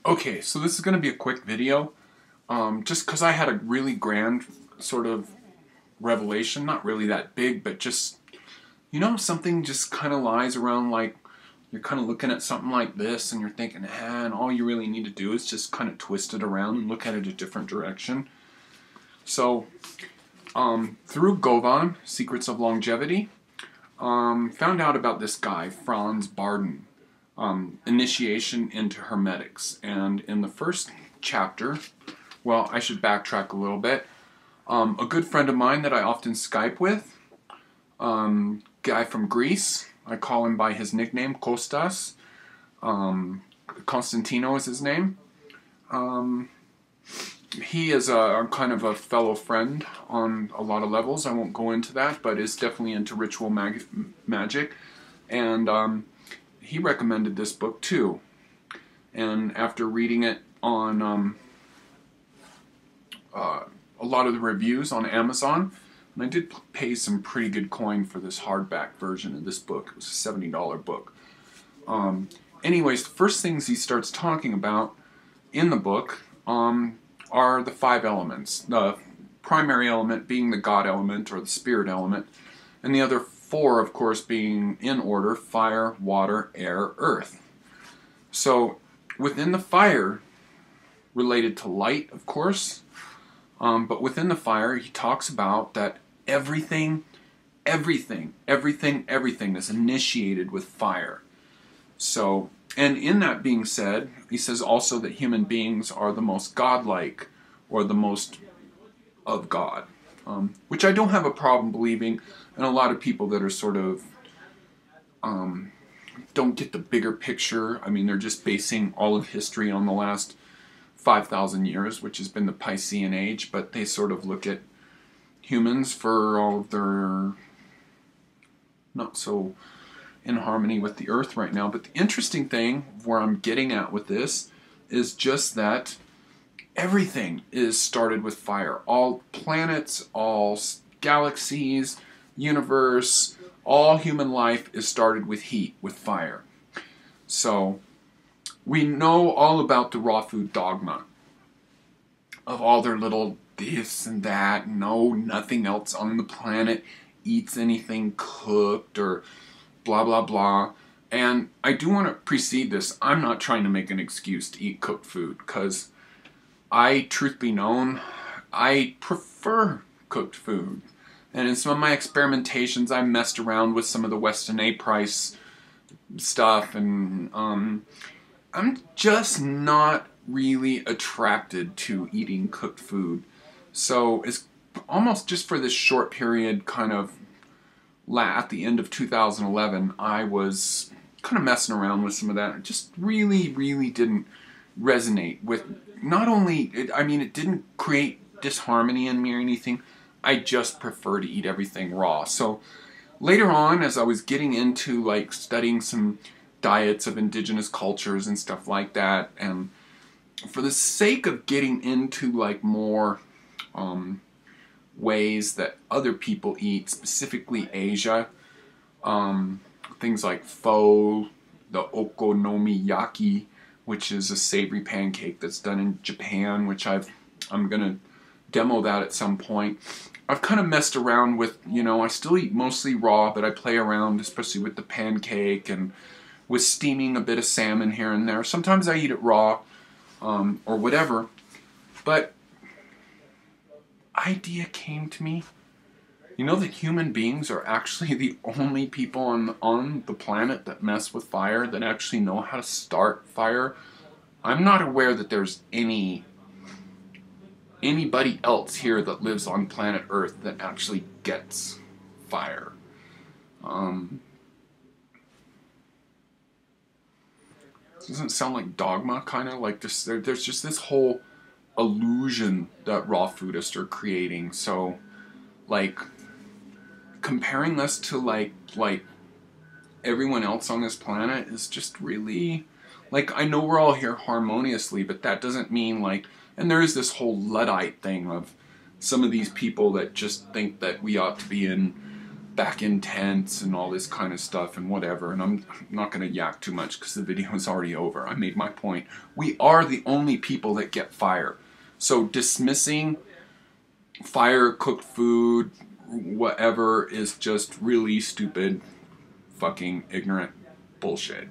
Okay, so this is going to be a quick video, just because I had a really grand sort of revelation, not really that big, but just, something just kind of lies around, like, you're kind of looking at something like this, and you're thinking, and all you really need to do is just kind of twist it around and look at it a different direction. So, through Govan, Secrets of Longevity, found out about this guy, Franz Bardon. Initiation into Hermetics. And in the first chapter, well, I should backtrack a little bit. A good friend of mine that I often Skype with, guy from Greece, I call him by his nickname, Kostas. Constantino is his name. He is a kind of a fellow friend on a lot of levels. I won't go into that, but is definitely into ritual magic. And he recommended this book too, and after reading it on a lot of the reviews on Amazon, and I did pay some pretty good coin for this hardback version of this book. It was a $70 book. Anyways, the first things he starts talking about in the book are the 5 elements. The primary element being the God element or the spirit element, and the other 4, of course, being in order: fire, water, air, earth. So within the fire, related to light, of course, but within the fire, he talks about that everything is initiated with fire. So, and in that being said, he says also that human beings are the most godlike, or the most of God, which I don't have a problem believing. And a lot of people that are sort of don't get the bigger picture. I mean, they're just basing all of history on the last 5,000 years, which has been the Piscean Age, but they sort of look at humans for all of their not so in harmony with the earth right now. But the interesting thing where I'm getting at with this is just that everything is started with fire. All planets, all galaxies, universe, all human life is started with heat, with fire. So we know all about the raw food dogma of all their little this and that. No, nothing else on the planet eats anything cooked or blah blah blah. And I do want to precede this. I'm not trying to make an excuse to eat cooked food, because truth be known, I prefer cooked food. And in some of my experimentations, I messed around with some of the Weston A. Price stuff, and I'm just not really attracted to eating cooked food. So it's almost just for this short period, kind of at the end of 2011, I was kind of messing around with some of that. It just really didn't resonate with, not only, it didn't create disharmony in me or anything. I just prefer to eat everything raw. So later on, as I was getting into like studying some diets of indigenous cultures and stuff like that, and for the sake of getting into like more ways that other people eat, specifically Asia, things like pho, the Okonomiyaki, which is a savory pancake that's done in Japan, which I'm gonna demo that at some point. I've kind of messed around with, I still eat mostly raw, but I play around, especially with the pancake and with steaming a bit of salmon here and there. Sometimes I eat it raw, or whatever. But idea came to me, that human beings are actually the only people on the planet that mess with fire, that actually know how to start fire. I'm not aware that there's anybody else here that lives on planet Earth that actually gets fire. Doesn't sound like dogma, kind of like this. There's just this whole illusion that raw foodists are creating. So, like, comparing us to like everyone else on this planet is just really, like, I know we're all here harmoniously, but that doesn't mean like. And there is this whole Luddite thing of some of these people that just think that we ought to be in back in tents and all this kind of stuff and whatever. And I'm not going to yak too much because the video is already over. I made my point. We are the only people that get fire. So dismissing fire, cooked food, whatever is just really stupid, fucking ignorant bullshit.